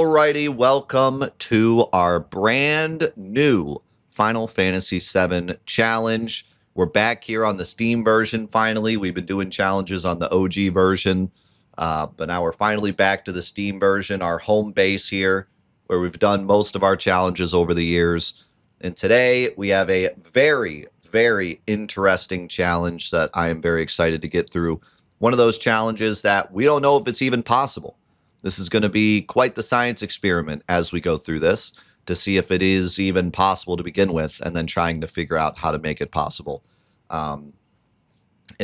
Alrighty, welcome to our brand new Final Fantasy VII challenge. We're back here on the Steam version finally. We've been doing challenges on the OG version, but now we're finally back to the Steam version, our home base here, where we've done most of our challenges over the years. And today we have a very, very interesting challenge that I am very excited to get through. One of those challenges that we don't know if it's even possible. This is going to be quite the science experiment as we go through this to see if it is even possible to begin with, and then trying to figure out how to make it possible. And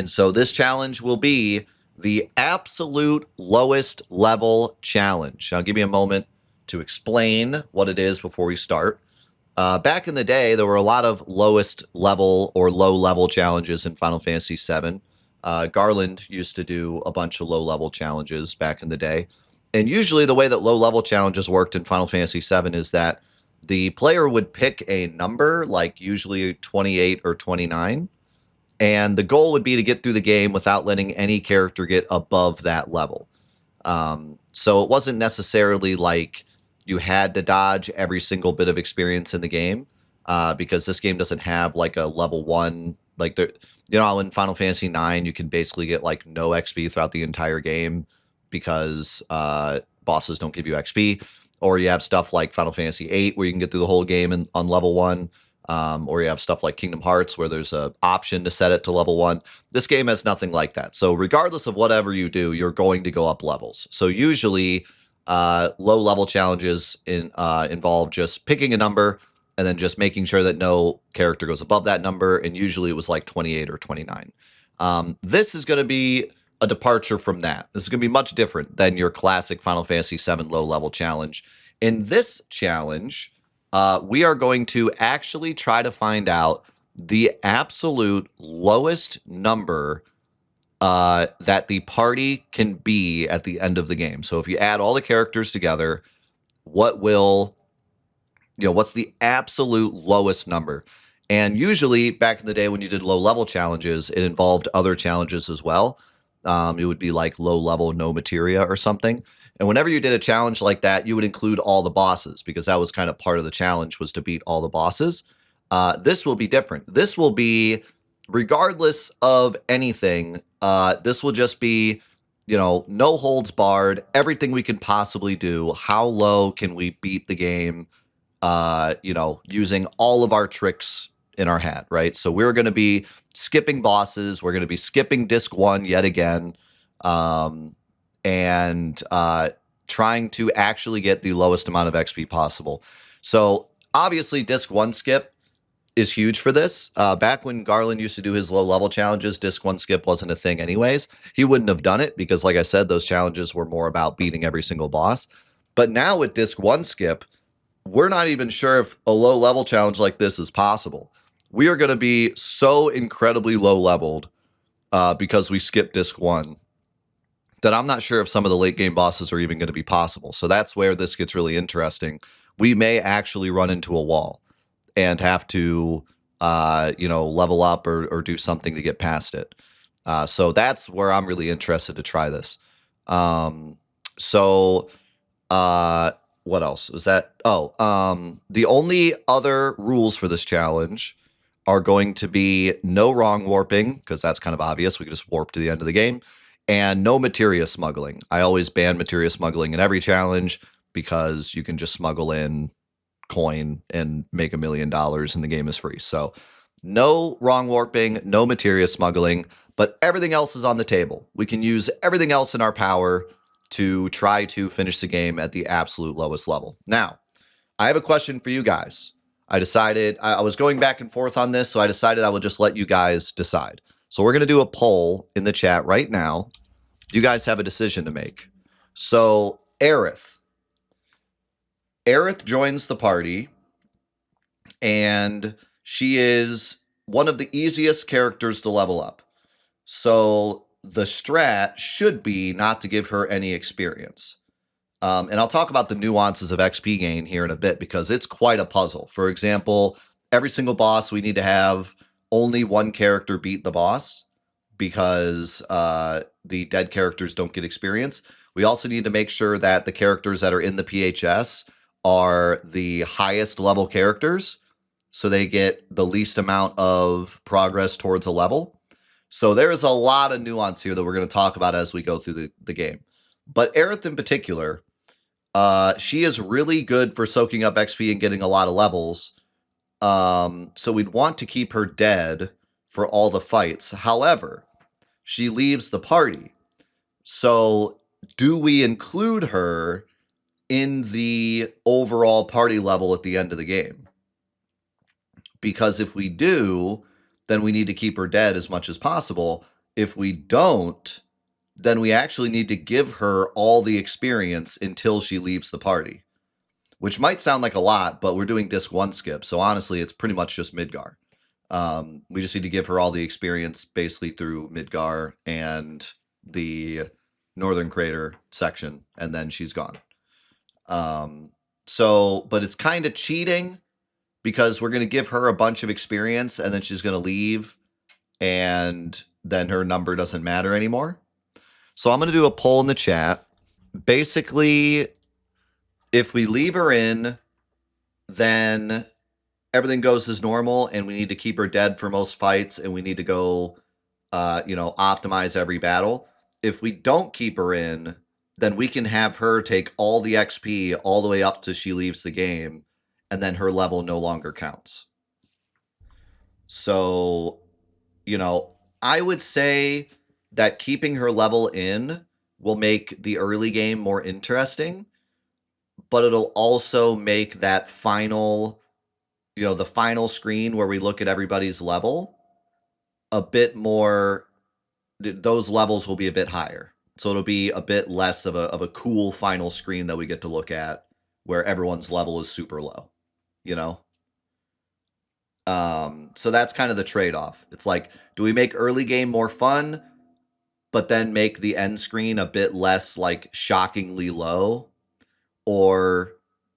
so this challenge will be the absolute lowest level challenge. I'll give you a moment to explain what it is before we start. Back in the day, there were a lot of lowest level or low level challenges in Final Fantasy VII. Garland used to do a bunch of low level challenges back in the day. And usually the way that low-level challenges worked in Final Fantasy VII is that the player would pick a number, like usually 28 or 29, and the goal would be to get through the game without letting any character get above that level. So it wasn't necessarily like you had to dodge every single bit of experience in the game, because this game doesn't have like a level 1, like there, in Final Fantasy IX, you can basically get like no XP throughout the entire game, because bosses don't give you XP, or you have stuff like Final Fantasy VIII where you can get through the whole game on level 1, or you have stuff like Kingdom Hearts where there's an option to set it to level 1. This game has nothing like that. So regardless of whatever you do, you're going to go up levels. So usually low-level challenges involve just picking a number and then just making sure that no character goes above that number, and usually it was like 28 or 29. This is going to be a departure from that. This is going to be much different than your classic Final Fantasy VII low-level challenge. In this challenge, we are going to actually try to find out the absolute lowest number that the party can be at the end of the game. So if you add all the characters together, what's the absolute lowest number? And usually, back in the day when you did low-level challenges, it involved other challenges as well. It would be like low level, no materia or something. And whenever you did a challenge like that, you would include all the bosses, because that was kind of part of the challenge, was to beat all the bosses. This will be different. This will be, regardless of anything, this will just be, no holds barred, everything we can possibly do. How low can we beat the game, using all of our tricks in our hat, right? So we're going to be skipping bosses. We're going to be skipping disc 1 yet again, and trying to actually get the lowest amount of XP possible. So obviously disc 1 skip is huge for this. Back when Garland used to do his low-level challenges, disc 1 skip wasn't a thing anyways. He wouldn't have done it because, like I said, those challenges were more about beating every single boss. But now with disc 1 skip, we're not even sure if a low-level challenge like this is possible. We are going to be so incredibly low-leveled because we skipped disc 1 that I'm not sure if some of the late-game bosses are even going to be possible. So that's where this gets really interesting. We may actually run into a wall and have to, level up or do something to get past it. So that's where I'm really interested to try this. What else is that? The only other rules for this challenge are going to be no wrong warping, because that's kind of obvious. We can just warp to the end of the game. And no materia smuggling. I always ban materia smuggling in every challenge, because you can just smuggle in coin and make $1 million and the game is free. So no wrong warping, no materia smuggling, but everything else is on the table. We can use everything else in our power to try to finish the game at the absolute lowest level. Now, I have a question for you guys. I decided, I was going back and forth on this, so I decided I would just let you guys decide. So we're going to do a poll in the chat right now. You guys have a decision to make. So Aerith joins the party, and she is one of the easiest characters to level up. So the strat should be not to give her any experience. And I'll talk about the nuances of XP gain here in a bit, because it's quite a puzzle. For example, every single boss, we need to have only one character beat the boss, because the dead characters don't get experience. We also need to make sure that the characters that are in the PHS are the highest level characters, so they get the least amount of progress towards a level. So there's a lot of nuance here that we're going to talk about as we go through the game. But Aerith in particular, she is really good for soaking up XP and getting a lot of levels. So we'd want to keep her dead for all the fights. However, she leaves the party. So do we include her in the overall party level at the end of the game? Because if we do, then we need to keep her dead as much as possible. If we don't, then we actually need to give her all the experience until she leaves the party. Which might sound like a lot, but we're doing disc 1 skip. So honestly, it's pretty much just Midgar. We just need to give her all the experience basically through Midgar and the Northern Crater section, and then she's gone. But it's kind of cheating because we're going to give her a bunch of experience and then she's going to leave and then her number doesn't matter anymore. So I'm going to do a poll in the chat. Basically, if we leave her in, then everything goes as normal and we need to keep her dead for most fights and we need to go, optimize every battle. If we don't keep her in, then we can have her take all the XP all the way up to she leaves the game, and then her level no longer counts. So, I would say that keeping her level in will make the early game more interesting, but it'll also make that final, the final screen where we look at everybody's level a bit more, those levels will be a bit higher. So it'll be a bit less of a cool final screen that we get to look at where everyone's level is super low, So that's kind of the trade-off. It's like, do we make early game more fun, but then make the end screen a bit less like shockingly low? Or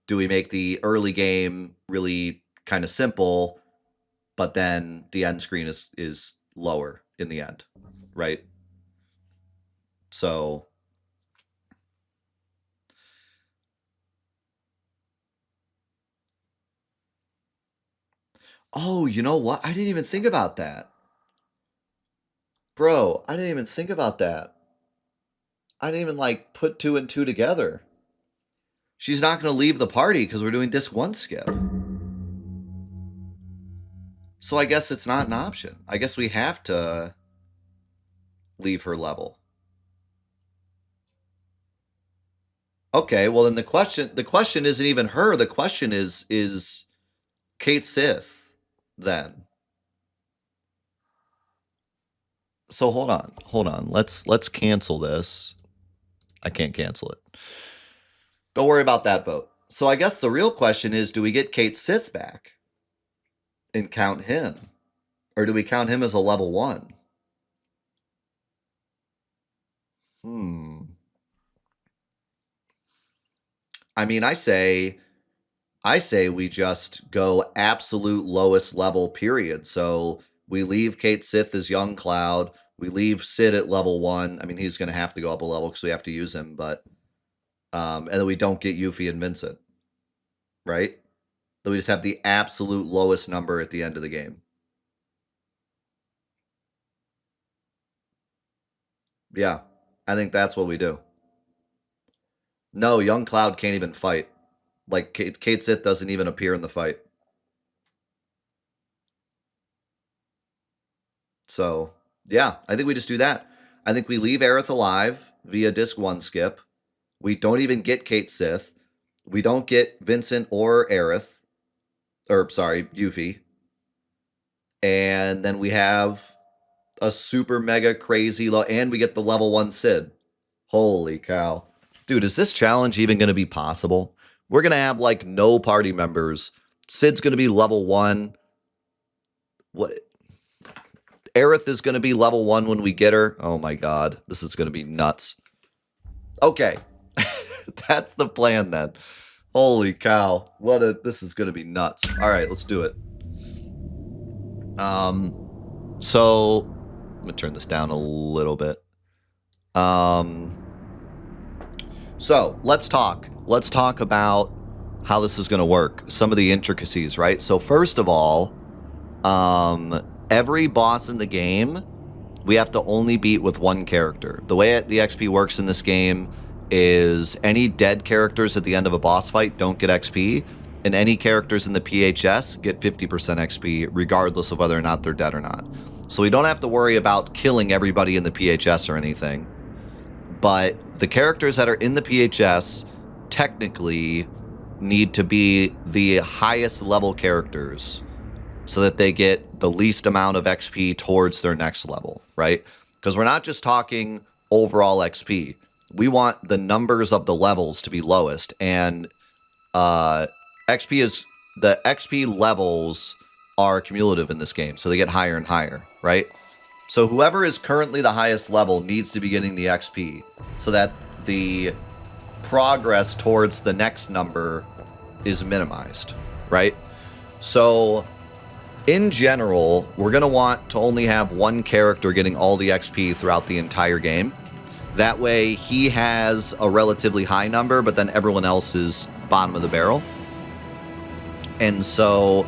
do we make the early game really kind of simple, but then the end screen is lower in the end, right? So oh, you know what? I didn't even think about that. Bro, I didn't even think about that. I didn't even put 2 and 2 together. She's not going to leave the party because we're doing disc 1 skip. So I guess it's not an option. I guess we have to leave her level. Okay, well then the question isn't even her. The question is Kate Sith then. So hold on. Let's cancel this. I can't cancel it. Don't worry about that vote. So I guess the real question is, do we get Kate Sith back and count him? Or do we count him as a level 1? I mean, I say we just go absolute lowest level, period. So we leave Kate Sith as Young Cloud. We leave Sid at level 1. I mean, he's going to have to go up a level because we have to use him, but and then we don't get Yuffie and Vincent, right? Then we just have the absolute lowest number at the end of the game. Yeah, I think that's what we do. No, Young Cloud can't even fight. Like, Kate Sith doesn't even appear in the fight. So, yeah, I think we just do that. I think we leave Aerith alive via disc 1 skip. We don't even get Kate Sith. We don't get Vincent or Aerith. Or, sorry, Yuffie. And then we have a super mega crazy and we get the level 1 Sid. Holy cow. Dude, is this challenge even going to be possible? We're going to have no party members. Sid's going to be level 1. What? Aerith is going to be level 1 when we get her. Oh my god. This is going to be nuts. Okay. That's the plan then. Holy cow. This is going to be nuts. All right, let's do it. So I'm going to turn this down a little bit. So let's talk. Let's talk about how this is going to work. Some of the intricacies, right? So first of all, every boss in the game, we have to only beat with one character. The way the XP works in this game is any dead characters at the end of a boss fight don't get XP, and any characters in the PHS get 50% XP, regardless of whether or not they're dead or not. So we don't have to worry about killing everybody in the PHS or anything. But the characters that are in the PHS technically need to be the highest level characters so that they get the least amount of XP towards their next level, right? Because we're not just talking overall XP. We want the numbers of the levels to be lowest, and the XP levels are cumulative in this game, so they get higher and higher, right? So whoever is currently the highest level needs to be getting the XP so that the progress towards the next number is minimized, right? So in general, we're going to want to only have one character getting all the XP throughout the entire game. That way he has a relatively high number, but then everyone else is bottom of the barrel. And so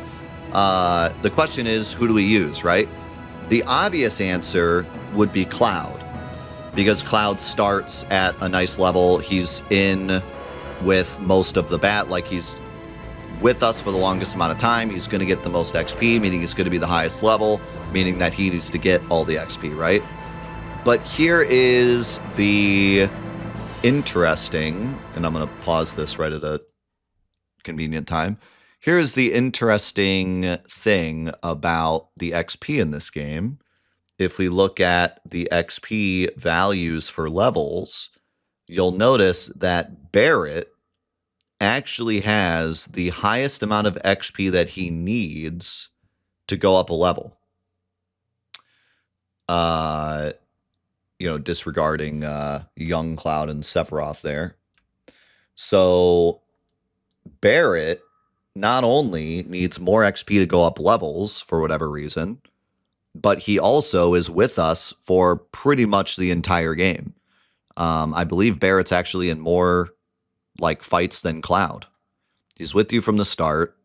the question is, who do we use, right? The obvious answer would be Cloud, because Cloud starts at a nice level. He's in with most of the like he's with us for the longest amount of time. He's going to get the most XP, meaning he's going to be the highest level, meaning that he needs to get all the XP, right? But here is the interesting, and I'm going to pause this right at a convenient time. Here's the interesting thing about the XP in this game. If we look at the XP values for levels, you'll notice that Barret actually has the highest amount of XP that he needs to go up a level. Disregarding Young Cloud and Sephiroth there. So Barret not only needs more XP to go up levels for whatever reason, but he also is with us for pretty much the entire game. I believe Barret's actually in more fights than Cloud. He's with you from the start.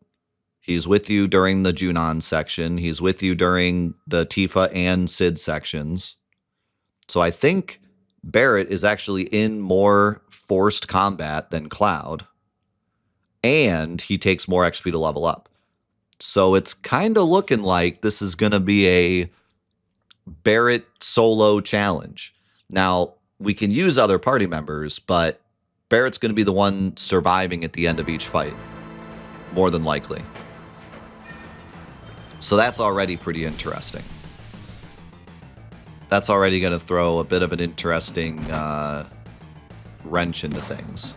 He's with you during the Junon section. He's with you during the Tifa and Sid sections. So I think Barret is actually in more forced combat than Cloud. And he takes more XP to level up. So it's kind of looking like this is going to be a Barret solo challenge. Now, we can use other party members, but Barret's going to be the one surviving at the end of each fight, more than likely. So that's already pretty interesting. That's already going to throw a bit of an interesting wrench into things.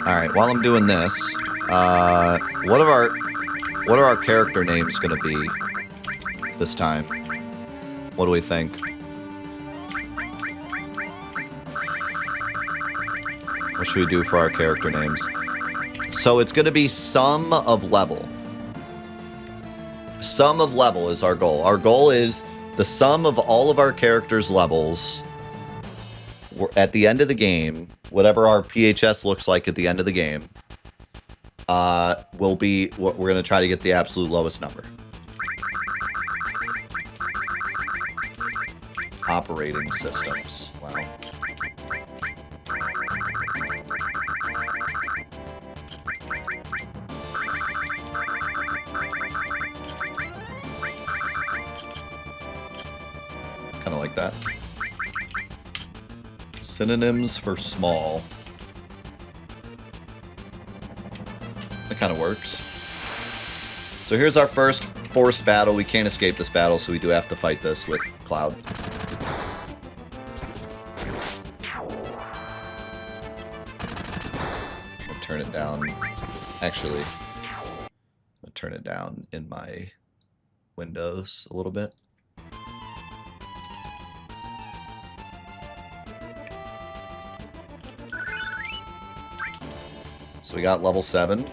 All right, while I'm doing this, what are our character names going to be this time? What do we think? What should we do for our character names? So it's going to be sum of level. Sum of level is our goal. Our goal is the sum of all of our characters' levels at the end of the game. Whatever our PHS looks like at the end of the game, will be what we're going to try to get the absolute lowest number. Operating systems. Wow. Kind of like that. Synonyms for small. That kind of works. So here's our first forced battle. We can't escape this battle, so we do have to fight this with Cloud. I'll turn it down. Actually, I'll turn it down in my windows a little bit. So we got level 7.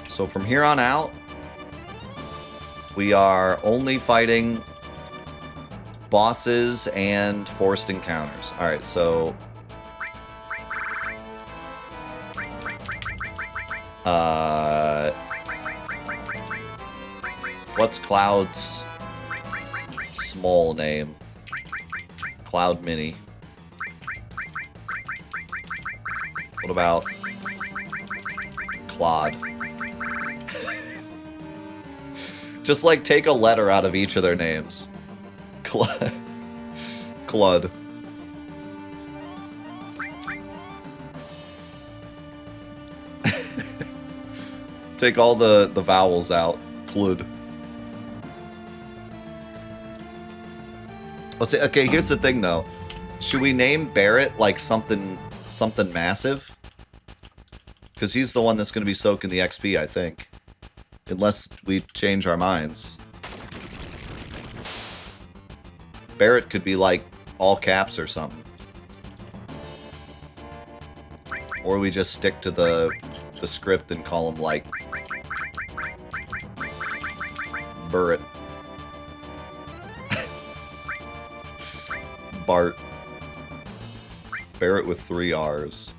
So from here on out, we are only fighting bosses and forced encounters. Alright, so... what's Cloud's small name? Cloud Mini. What about Claude? Just like take a letter out of each of their names. Clud. Take all the vowels out. Clud. Okay, here's the thing though. Should we name Barret like something massive? Because he's the one that's going to be soaking the XP, I think. Unless we change our minds. Barret could be like all caps or something. Or we just stick to the script and call him like Barret. Bart. Barret with 3 R's.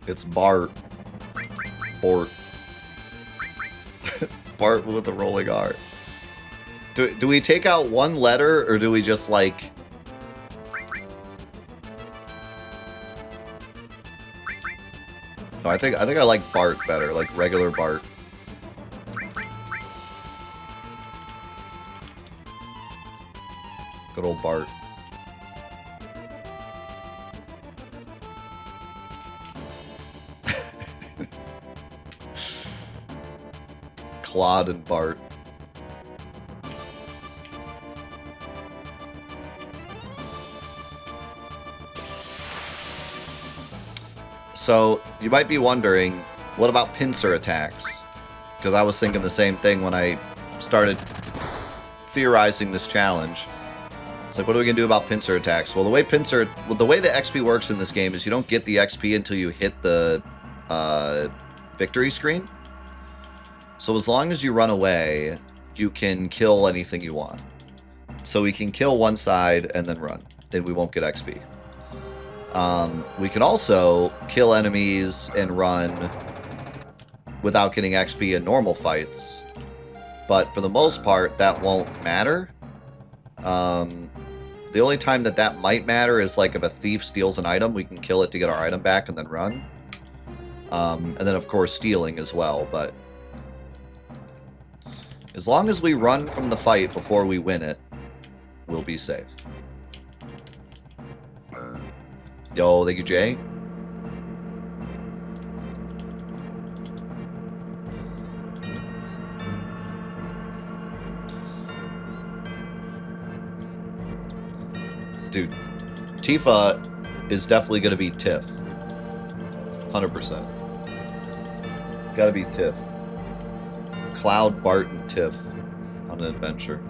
It's Bart. Bort. Bart with a rolling R. Do we take out one letter, or do we just, like... No, I think I like Bart better, like regular Bart. Good old Bart. Claude and Bart. So, you might be wondering, what about pincer attacks? Because I was thinking the same thing when I started theorizing this challenge. It's like, what are we going to do about pincer attacks? Well, the way the XP works in this game is you don't get the XP until you hit the victory screen. So as long as you run away, you can kill anything you want. So we can kill one side and then run. Then we won't get XP. We can also kill enemies and run without getting XP in normal fights. But for the most part, that won't matter. The only time that might matter is like if a thief steals an item, we can kill it to get our item back and then run. And then of course stealing as well, but as long as we run from the fight before we win it, we'll be safe. Yo, thank you, Jay. Dude, Tifa is definitely going to be Tiff. 100%. Gotta be Tiff. Cloud, Bart, and Tiff on an adventure.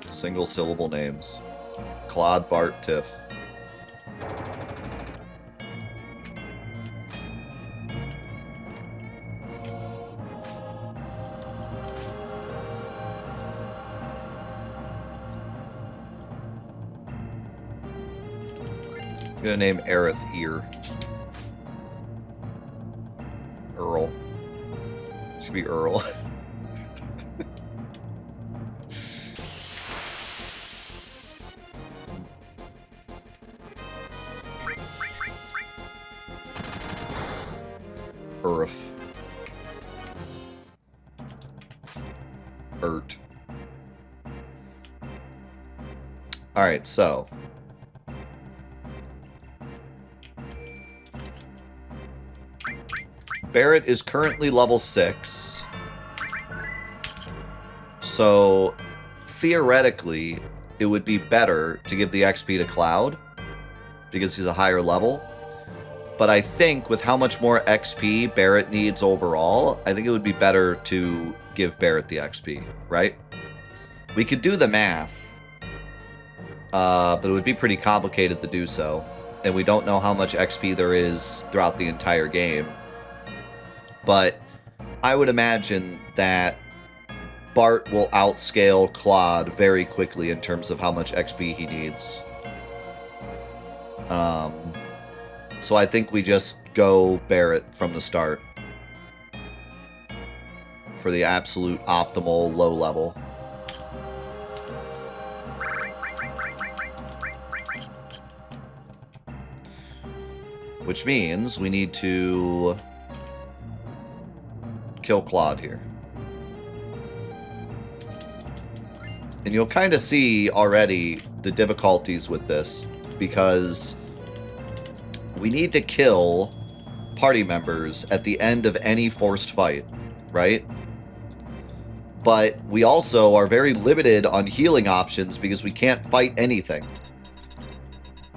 Single syllable names. Claude, Bart, Tiff. I'm gonna name Aerith Ear. Earl. It should be Earl. Earth. Ert. Alright, so. Barret is currently level 6. So, theoretically, it would be better to give the XP to Cloud because he's a higher level. But I think with how much more XP Barret needs overall, I think it would be better to give Barret the XP, right? We could do the math, but it would be pretty complicated to do so. And we don't know how much XP there is throughout the entire game. But I would imagine that Bart will outscale Claude very quickly in terms of how much XP he needs. So I think we just go Barret from the start for the absolute optimal low level. Which means we need to kill Claude here. And you'll kind of see already the difficulties with this, because we need to kill party members at the end of any forced fight, right? But we also are very limited on healing options because we can't fight anything.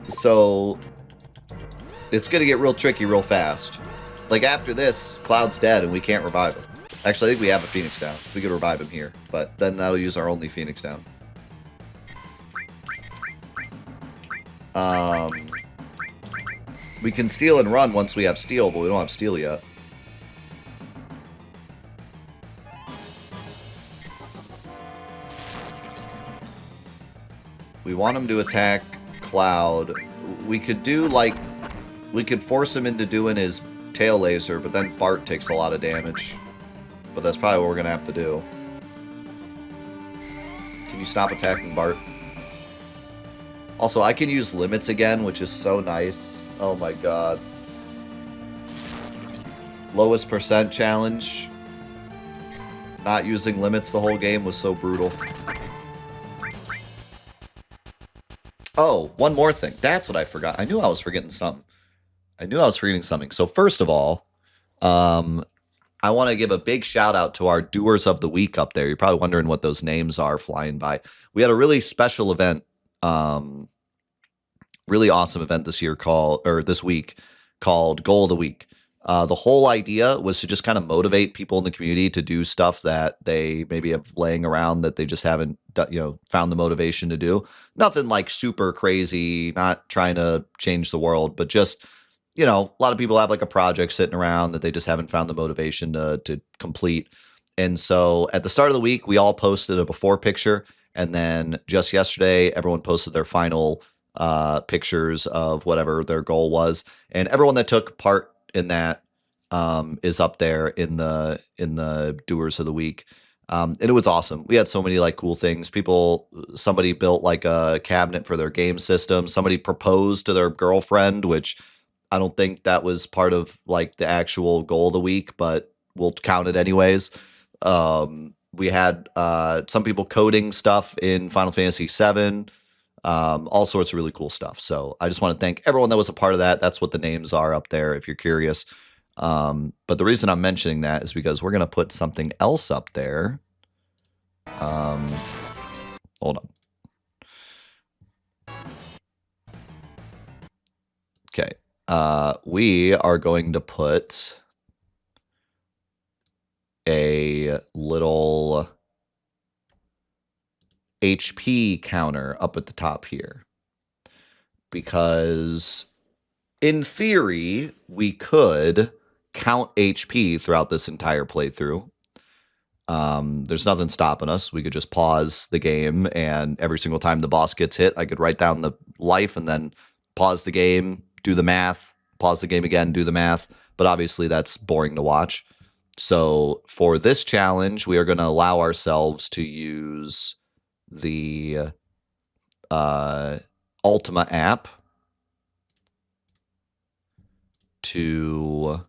So it's going to get real tricky real fast. Like after this, Cloud's dead and we can't revive him. Actually, I think we have a Phoenix down. We could revive him here, but then that'll use our only Phoenix down. We can steal and run once we have steel, but we don't have steel yet. We want him to attack Cloud. We could do, like, we could force him into doing his tail laser, but then Bart takes a lot of damage. But that's probably what we're going to have to do. Can you stop attacking Bart? Also, I can use limits again, which is so nice. Oh my god. Lowest percent challenge. Not using limits the whole game was so brutal. Oh, one more thing. That's what I forgot. I knew I was forgetting something. So first of all, I want to give a big shout out to our Doers of the Week up there. You're probably wondering what those names are flying by. We had a really special event, really awesome event this week called Goal of the Week. The whole idea was to just kind of motivate people in the community to do stuff that they maybe have laying around that they just haven't, found the motivation to do. Nothing like super crazy, not trying to change the world, but just, a lot of people have like a project sitting around that they just haven't found the motivation to complete. And so at the start of the week, we all posted a before picture. And then just yesterday, everyone posted their final pictures of whatever their goal was. And everyone that took part in that is up there in the Doers of the Week. And it was awesome. We had so many like cool things. Somebody built like a cabinet for their game system. Somebody proposed to their girlfriend, which I don't think that was part of like the actual goal of the week, but we'll count it anyways. We had some people coding stuff in Final Fantasy VII, all sorts of really cool stuff. So I just want to thank everyone that was a part of that. That's what the names are up there if you're curious. But the reason I'm mentioning that is because we're going to put something else up there. Hold on. Okay. We are going to put a little HP counter up at the top here. Because in theory, we could count HP throughout this entire playthrough. There's nothing stopping us. We could just pause the game, and every single time the boss gets hit, I could write down the life and then pause the game, do the math, pause the game again, do the math. But obviously that's boring to watch. So for this challenge, we are going to allow ourselves to use the Ultima app to...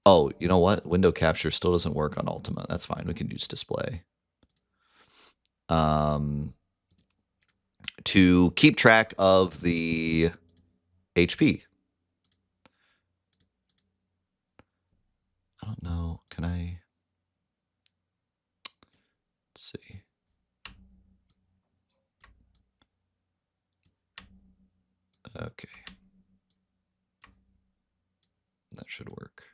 Oh, you know what? Window capture still doesn't work on Ultima. That's fine. We can use display. To keep track of the HP. don't know. Can I? Let's see. Okay. That should work.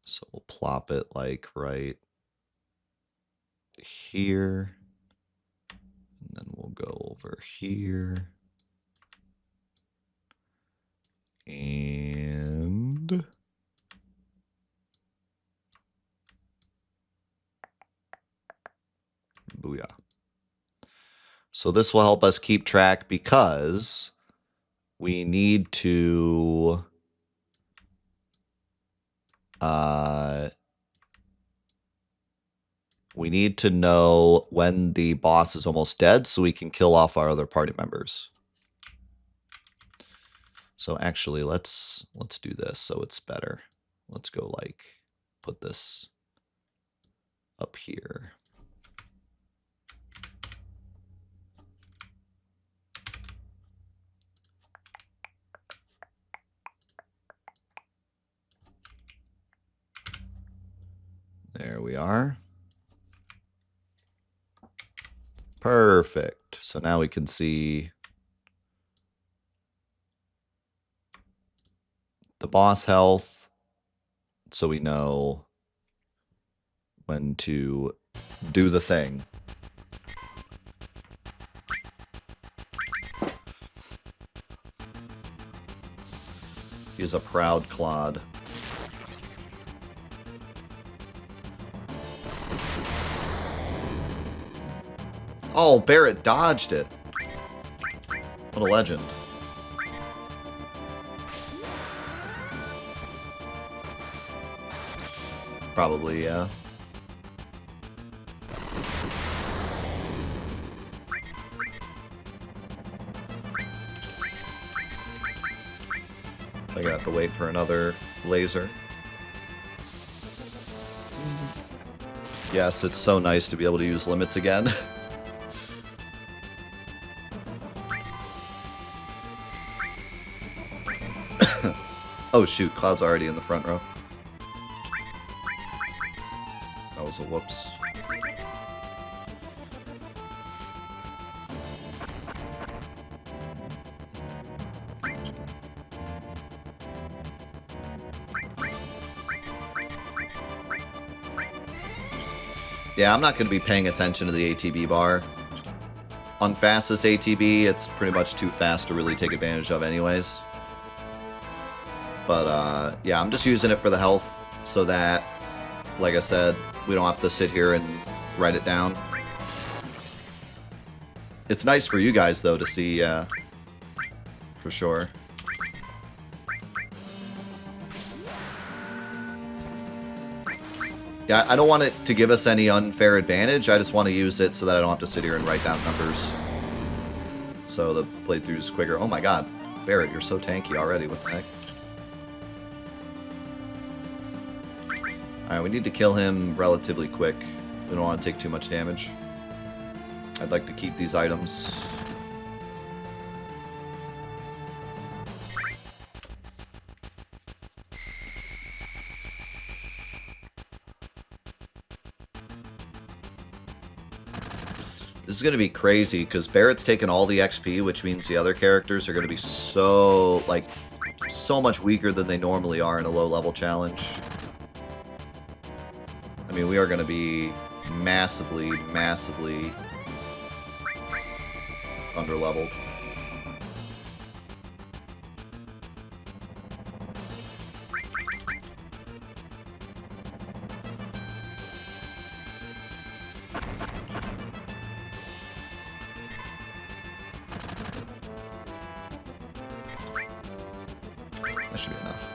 So we'll plop it like right here. And then we'll go over here. And booyah. So this will help us keep track because we need to know when the boss is almost dead so we can kill off our other party members. So actually, let's do this so it's better. Let's go like put this up here. There we are. Perfect. So now we can see the boss health, so we know when to do the thing. He's a proud clod. Oh, Barret dodged it. What a legend. Probably, yeah. I'm gonna have to wait for another laser. Yes, it's so nice to be able to use limits again. Oh shoot, Cloud's already in the front row. That was a whoops. Yeah, I'm not going to be paying attention to the ATB bar. On fastest ATB, it's pretty much too fast to really take advantage of anyways. But, yeah, I'm just using it for the health so that, like I said, we don't have to sit here and write it down. It's nice for you guys, though, to see, for sure. Yeah, I don't want it to give us any unfair advantage. I just want to use it so that I don't have to sit here and write down numbers. So the playthrough is quicker. Oh my god. Barret, you're so tanky already. What the heck? Alright, we need to kill him relatively quick. We don't want to take too much damage. I'd like to keep these items. This is going to be crazy, because Barret's taken all the XP, which means the other characters are going to be so, like, so much weaker than they normally are in a low-level challenge. I mean, we are going to be massively, massively under-leveled. That should be enough.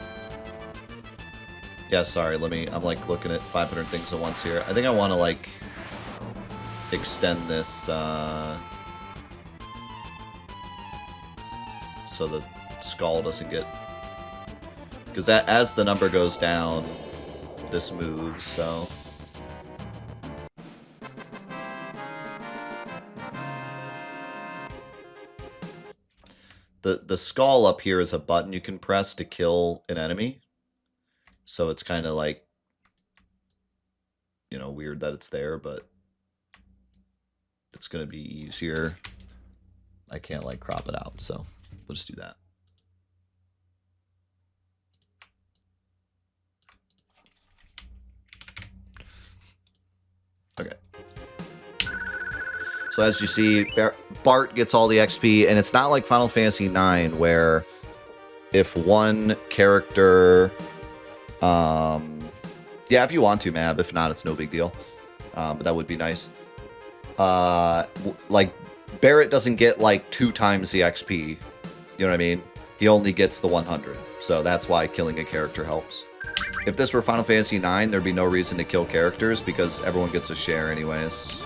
Yeah, sorry, I'm like looking at 500 things at once here. I think I want to like extend this so the skull doesn't get... Because as the number goes down, this moves, so... The skull up here is a button you can press to kill an enemy. So it's kind of like, you know, weird that it's there, but it's going to be easier. I can't like crop it out, so we'll just do that. Okay. So as you see, Bart gets all the XP, and it's not like Final Fantasy IX where if one character, yeah, if you want to, Mab. If not, it's no big deal. But that would be nice. Like Barret doesn't get like 2 times the XP. You know what I mean? He only gets the 100. So that's why killing a character helps. If this were Final Fantasy IX, there'd be no reason to kill characters because everyone gets a share anyways.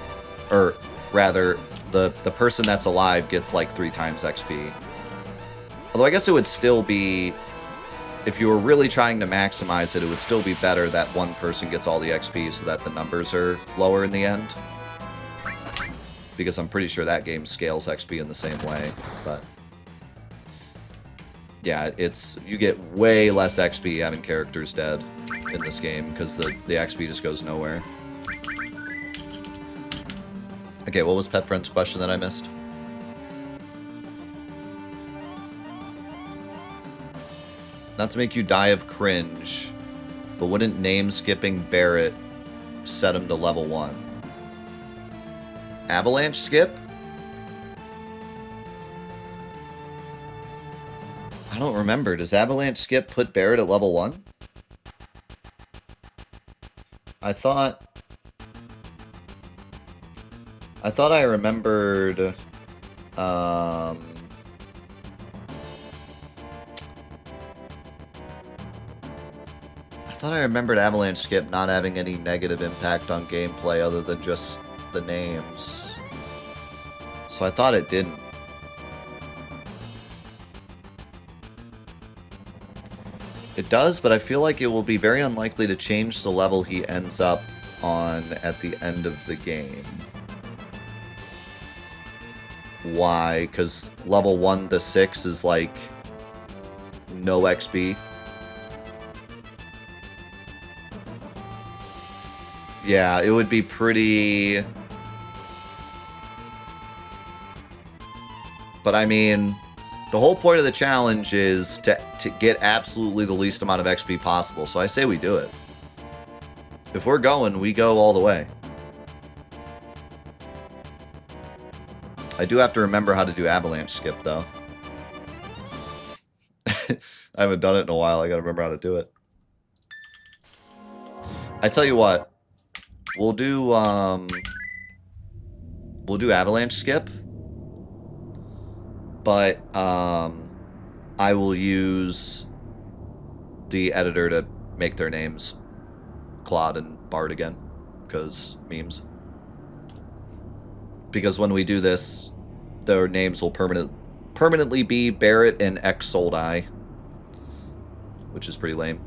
Or rather, the person that's alive gets like 3 times XP. Although I guess it would still be, if you were really trying to maximize it, it would still be better that one person gets all the XP so that the numbers are lower in the end. Because I'm pretty sure that game scales XP in the same way, but yeah, you get way less XP having characters dead in this game because the XP just goes nowhere. Okay, what was Pet Friend's question that I missed? Not to make you die of cringe, but wouldn't name skipping Barret set him to level 1? Avalanche skip? I don't remember. Does Avalanche skip put Barret at level 1? I thought I remembered Avalanche skip not having any negative impact on gameplay other than just the names. So I thought it didn't. It does, but I feel like it will be very unlikely to change the level he ends up on at the end of the game. Why? Because level 1 to 6 is like no XP. Yeah, it would be pretty... But I mean, the whole point of the challenge is to get absolutely the least amount of XP possible. So I say we do it. If we're going, we go all the way. I do have to remember how to do Avalanche skip, though. I haven't done it in a while. I gotta remember how to do it. I tell you what. We'll do Avalanche skip. But I will use the editor to make their names Claude and Bart again, because memes. Because when we do this, their names will permanently be Barret and X Soldai, which is pretty lame.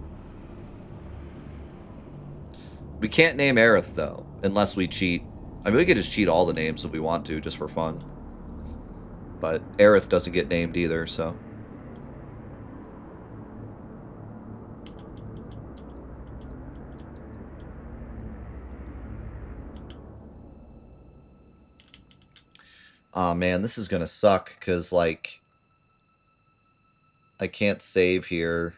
We can't name Aerith, though, unless we cheat. I mean, we could just cheat all the names if we want to, just for fun. But Aerith doesn't get named either, so... Aw, man, this is gonna suck, because, like... I can't save here.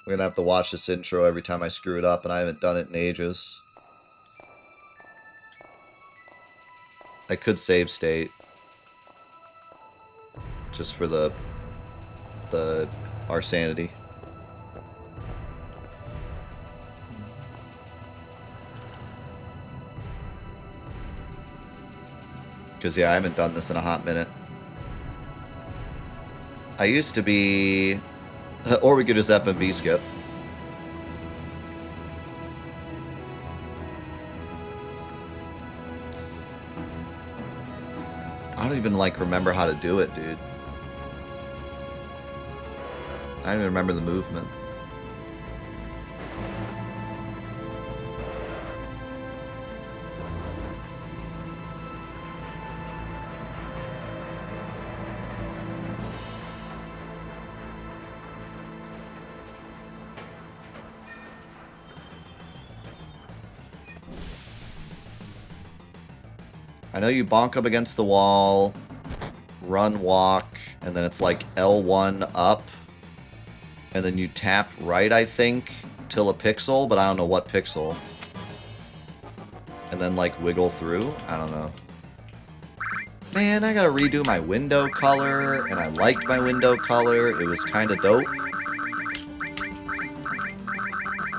We're gonna have to watch this intro every time I screw it up, and I haven't done it in ages. I could save state. Just for our sanity. Because, yeah, I haven't done this in a hot minute. I used to be... Or we could just FFV skip. I don't even, like, remember how to do it, dude. I don't even remember the movement. I know you bonk up against the wall, run, walk, and then it's like L1 up, and then you tap right, I think, till a pixel, but I don't know what pixel. And then, like, wiggle through? I don't know. Man, I gotta redo my window color, and I liked my window color. It was kind of dope.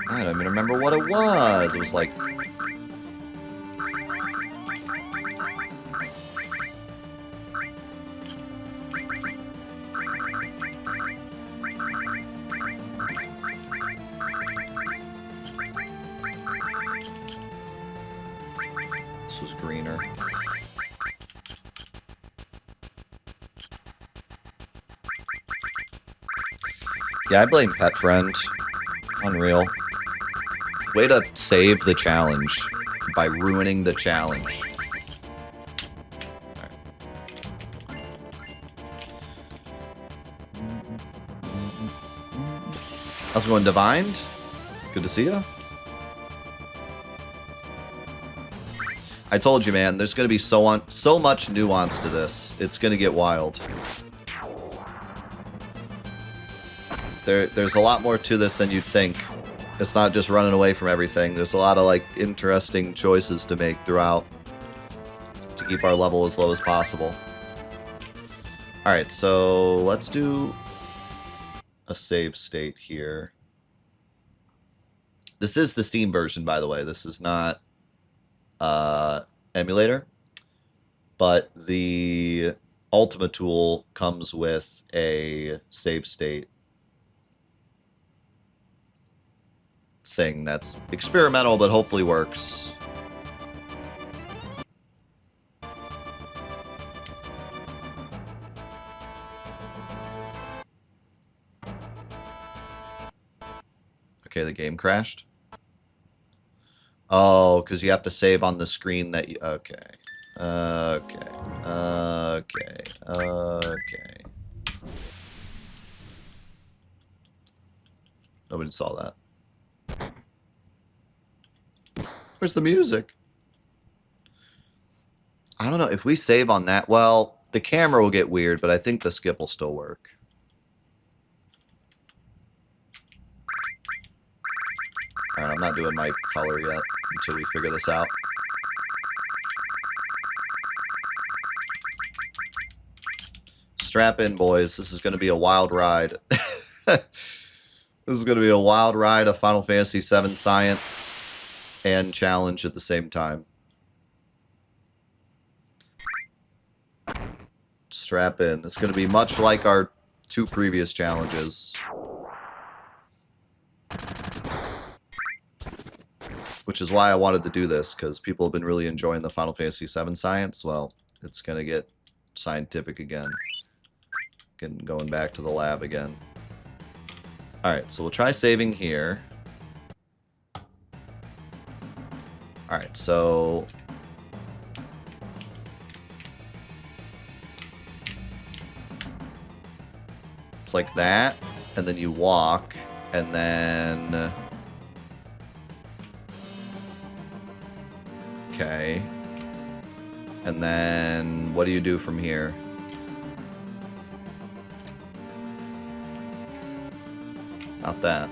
I don't even remember what it was. It was like... This was greener. Yeah, I blame Pet Friend. Unreal. Way to save the challenge by ruining the challenge. Alright. How's it going, Divined? Good to see you. I told you, man, there's going to be so much nuance to this. It's going to get wild. There's a lot more to this than you'd think. It's not just running away from everything. There's a lot of, like, interesting choices to make throughout to keep our level as low as possible. Alright, so let's do a save state here. This is the Steam version, by the way. This is not emulator. But the Ultima tool comes with a save state thing that's experimental, but hopefully works. Okay, the game crashed. Oh, because you have to save on the screen that you... Okay. Okay. Nobody saw that. Where's the music? I don't know. If we save on that... Well, the camera will get weird, but I think the skip will still work. Alright, I'm not doing my color yet until we figure this out. Strap in, boys. This is going to be a wild ride. This is going to be a wild ride of Final Fantasy VII science and challenge at the same time. Strap in. It's going to be much like our 2 previous challenges. Which is why I wanted to do this, because people have been really enjoying the Final Fantasy VII science. Well, it's going to get scientific again. Going back to the lab again. Alright, so we'll try saving here. Alright, so... It's like that, and then you walk, and then... Okay. And then, what do you do from here? Not that.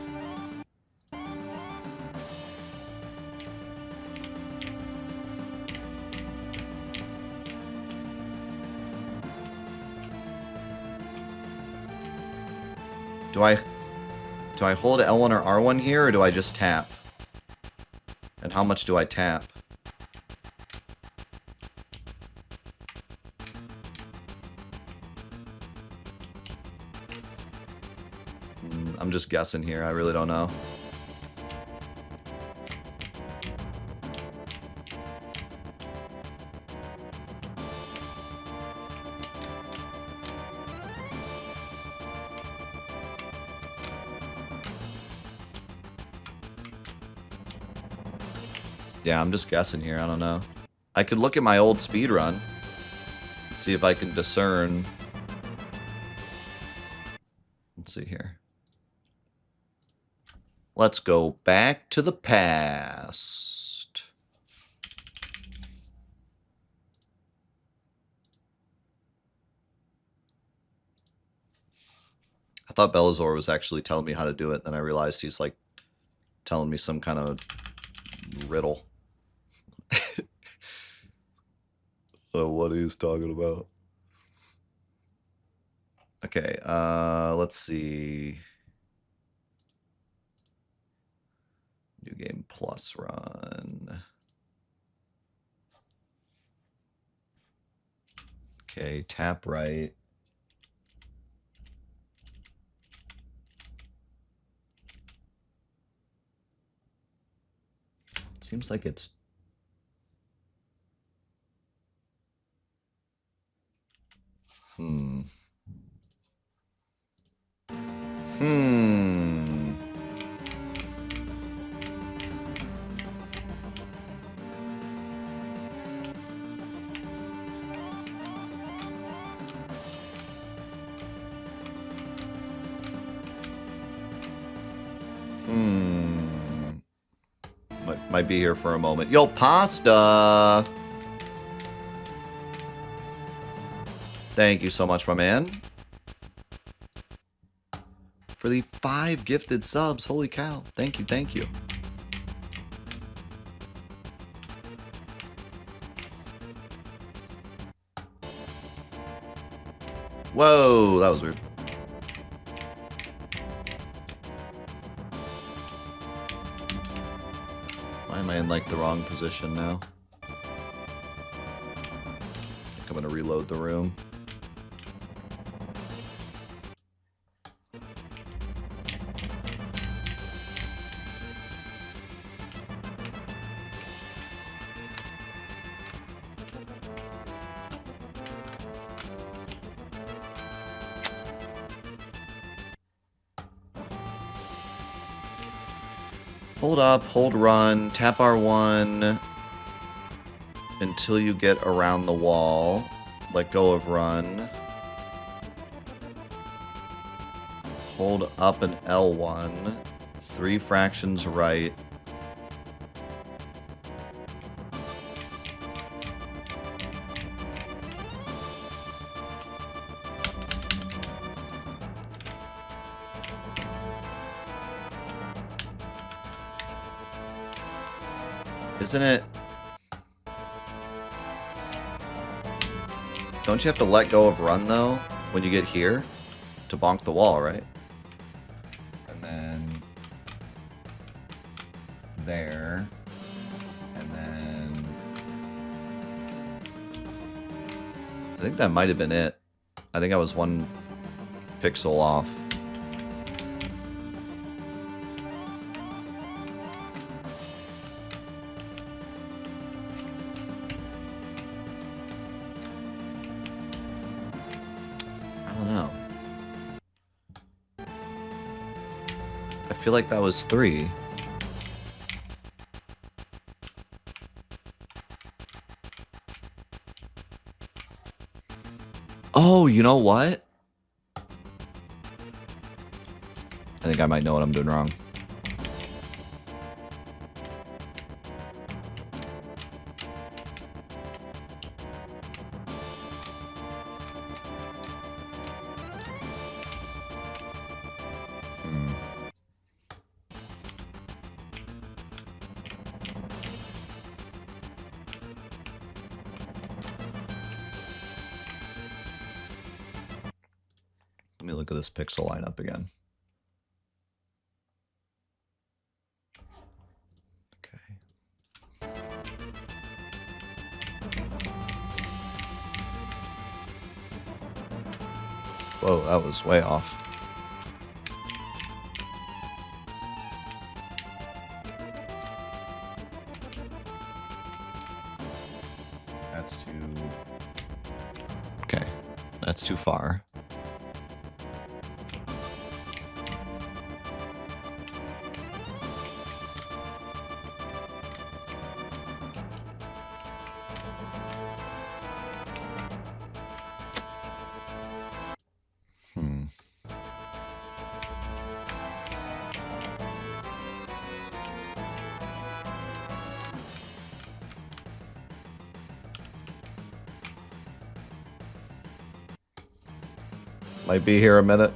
Do I hold L1 or R1 here, or do I just tap? And how much do I tap? I'm just guessing here. I really don't know. Yeah, I'm just guessing here. I don't know. I could look at my old speedrun and see if I can discern. Let's see here. Let's go back to the past. thought Bellator was actually telling me how to do it. Then I realized he's like telling me some kind of riddle. What he's talking about. Okay, let's see. New game plus run. Okay, tap right. Seems like it's... Hmm. Might be here for a moment. Yo, Pasta! Thank you so much, my man. For the 5 gifted subs. Holy cow. Thank you, thank you. Whoa, that was weird. Why am I in, like, the wrong position now? I think I'm gonna reload the room. Hold up, hold run, tap R1 until you get around the wall. Let go of run. Hold up and L1. 3 fractions right. Isn't it? Don't you have to let go of run, though, when you get here? To bonk the wall, right? And then... there. And then... I think that might have been it. I think I was 1 pixel off. I feel like that was 3. Oh, you know what? I think I might know what I'm doing wrong. Let me look at this pixel lineup again. Okay. Whoa, that was way off. That's too... Okay, that's too far. Might be here a minute.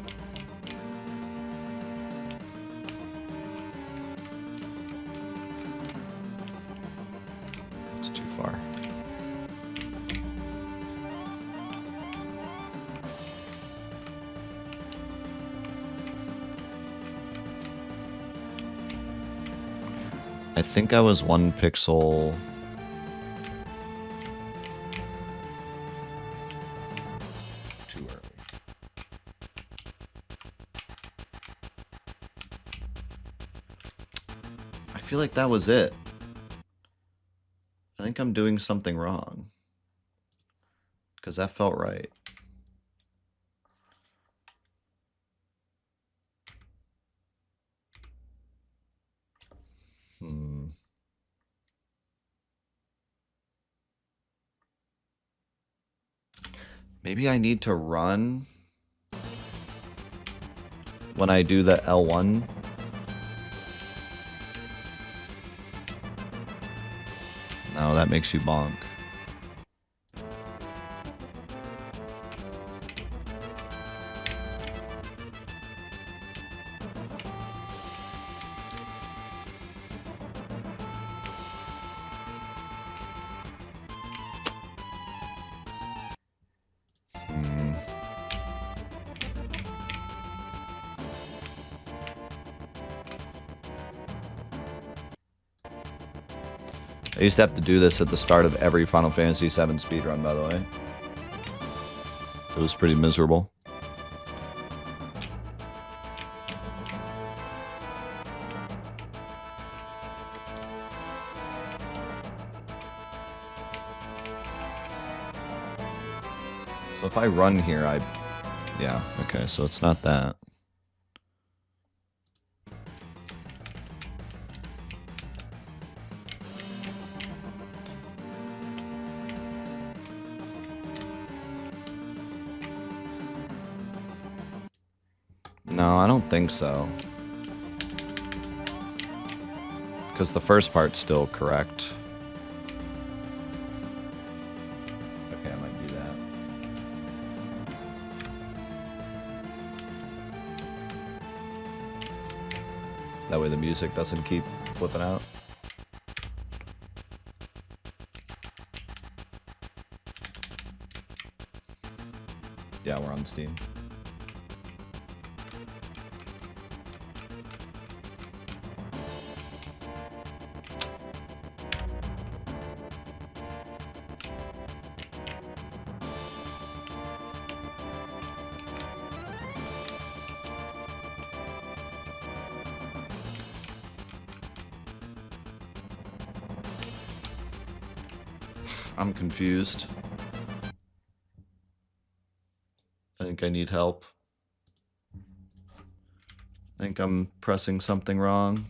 I think I was 1 pixel. Too early. I feel like that was it. I think I'm doing something wrong. Because that felt right. Maybe I need to run when I do the L1. No, that makes you bonk. I used to have to do this at the start of every Final Fantasy VII speedrun, by the way. It was pretty miserable. So if I run here, yeah, okay, so it's not that. No, I don't think so. Because the first part's still correct. Okay, I might do that. That way the music doesn't keep flipping out. Yeah, we're on Steam. I'm confused. I think I need help. I think I'm pressing something wrong.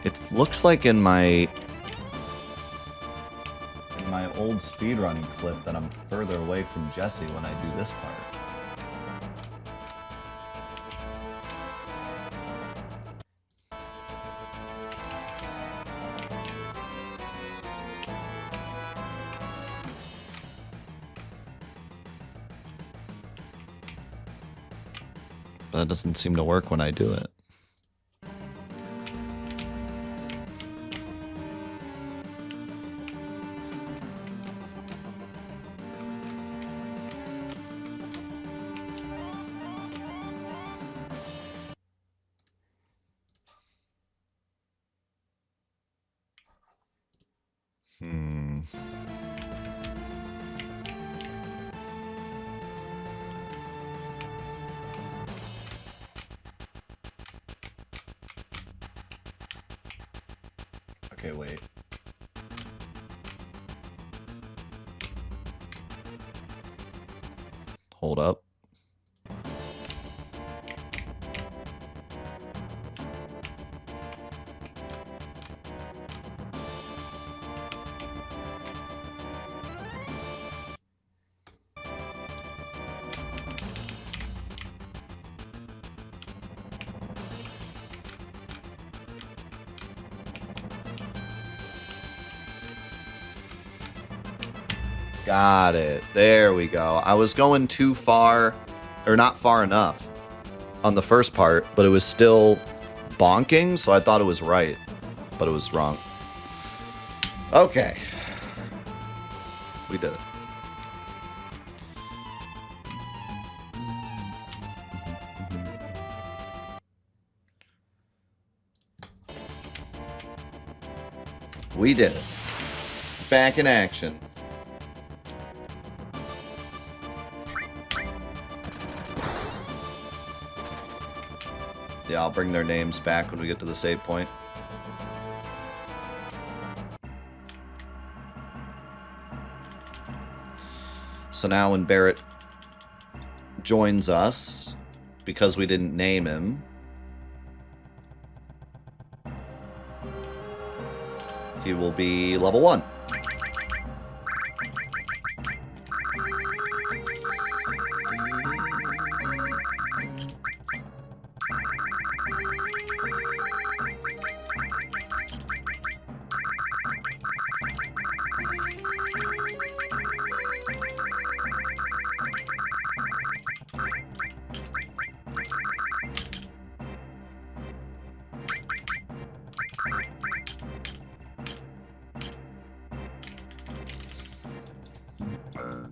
It looks like in my old speedrun clip that I'm further away from Jesse when I do this part. But that doesn't seem to work when I do it. Okay, wait. Hold up. Got it. There we go. I was going too far, or not far enough on the first part, but it was still bonking, so I thought it was right, but it was wrong. Okay. We did it. We did it. Back in action. Yeah, I'll bring their names back when we get to the save point. So now when Barret joins us, because we didn't name him, he will be level 1.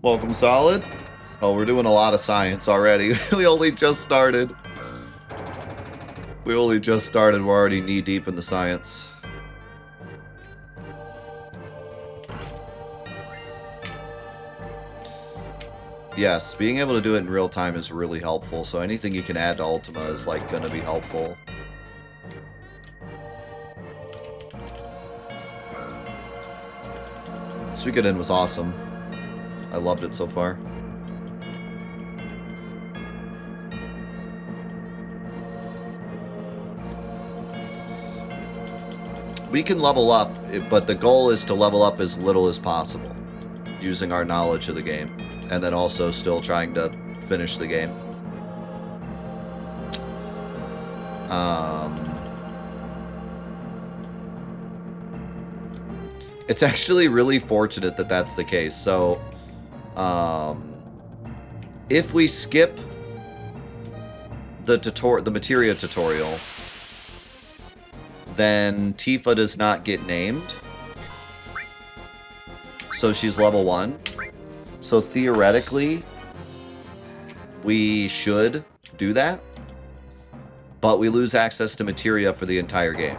Welcome, Solid. Oh, we're doing a lot of science already. We only just started. We're already knee-deep in the science. Yes, being able to do it in real time is really helpful, so anything you can add to Ultima is, like, gonna be helpful. Suikoden was awesome. I loved it so far. We can level up, but the goal is to level up as little as possible, using our knowledge of the game, and then also still trying to finish the game. It's actually really fortunate that that's the case. So, if we skip the Materia tutorial, then Tifa does not get named. So she's level 1. So theoretically, we should do that, but we lose access to Materia for the entire game.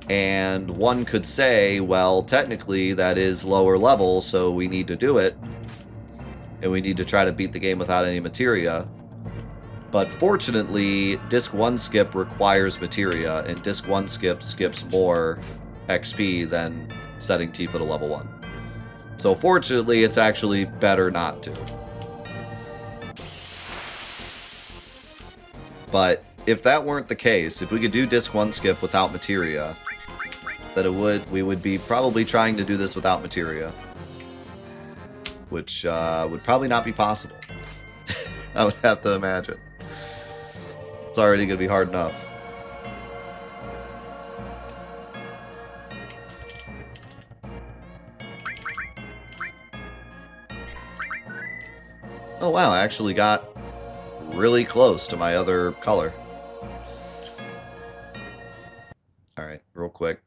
And one could say, well, technically that is lower level, so we need to do it. And we need to try to beat the game without any Materia. But fortunately, Disc 1 skip requires Materia, and Disc 1 skip skips more XP than setting Tifa to level 1. So fortunately, it's actually better not to. But if that weren't the case, if we could do Disc 1 skip without Materia, then we would be probably trying to do this without Materia, which would probably not be possible. I would have to imagine. It's already going to be hard enough. Oh wow, I actually got really close to my other color. Alright, real quick.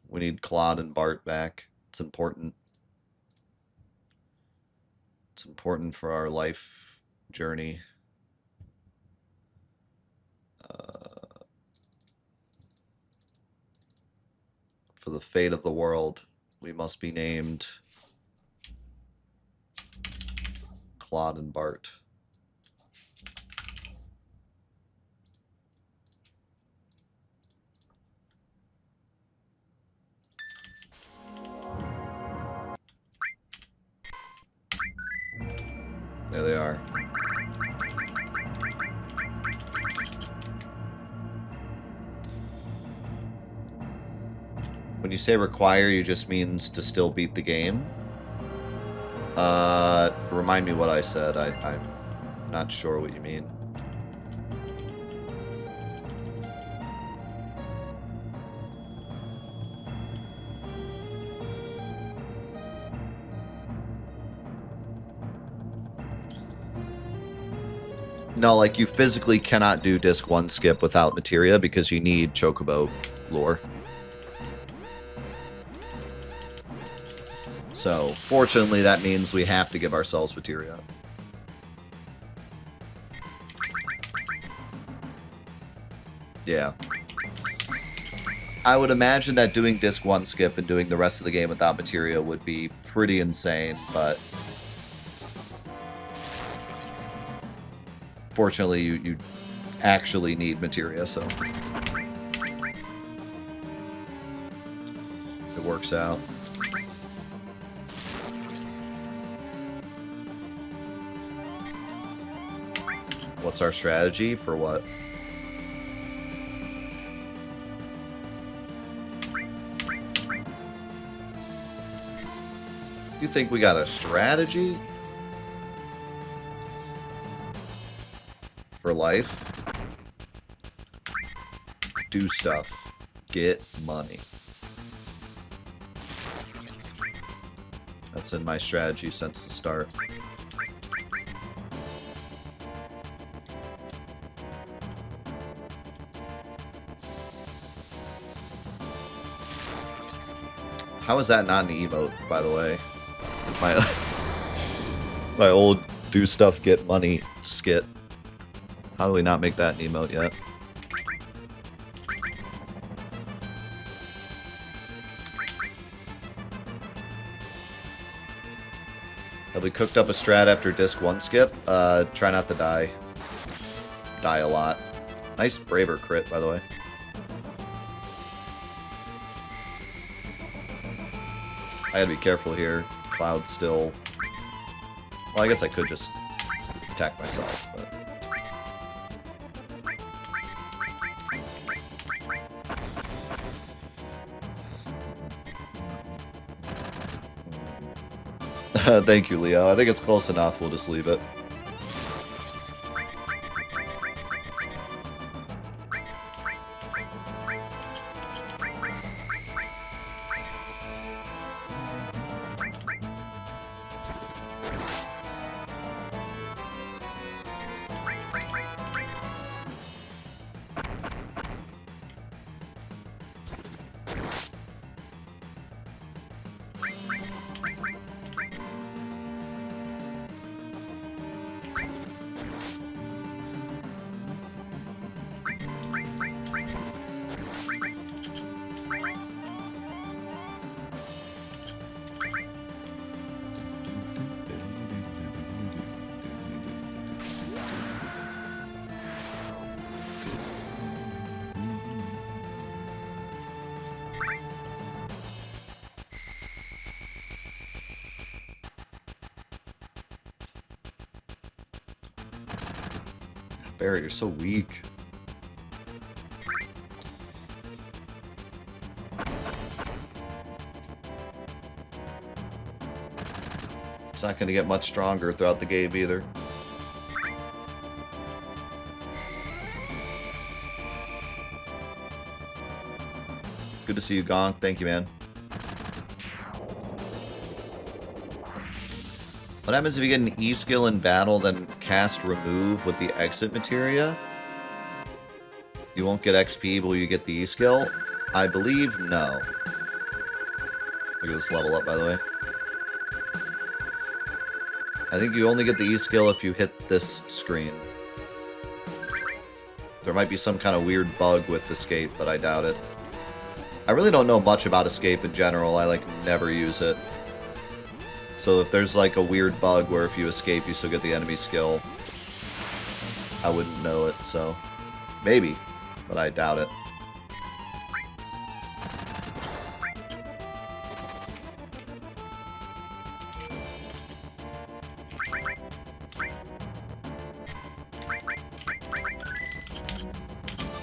We need Claude and Bart back. It's important. It's important for our life journey. For the fate of the world, we must be named Claude and Bart. There they are. When you say require, you just means to still beat the game? Remind me what I said. I'm not sure what you mean. No, like you physically cannot do disc 1 skip without Materia because you need Chocobo lore. So, fortunately, that means we have to give ourselves Materia. Yeah. I would imagine that doing disc 1 skip and doing the rest of the game without Materia would be pretty insane, but fortunately, you actually need Materia, so it works out. What's our strategy for what? You think we got a strategy? For life? Do stuff. Get money. That's in my strategy since the start. How is that not an emote, by the way? My old do stuff, get money skit. How do we not make that an emote yet? Have we cooked up a strat after disc 1 skip? Try not to die. Die a lot. Nice Braver crit, by the way. I gotta be careful here. Cloud's still... Well, I guess I could just attack myself, but... Thank you, Leo. I think it's close enough. We'll just leave it. Barret, you're so weak. It's not going to get much stronger throughout the game either. Good to see you, Gonk. Thank you, man. What happens if you get an E skill in battle, then cast remove with the exit materia? You won't get XP, but will you get the E skill? I believe no. Look at this level up, by the way. I think you only get the E skill if you hit this screen. There might be some kind of weird bug with escape, but I doubt it. I really don't know much about escape in general. I, like, never use it. So if there's, like, a weird bug where if you escape, you still get the enemy skill, I wouldn't know it, so... Maybe, but I doubt it.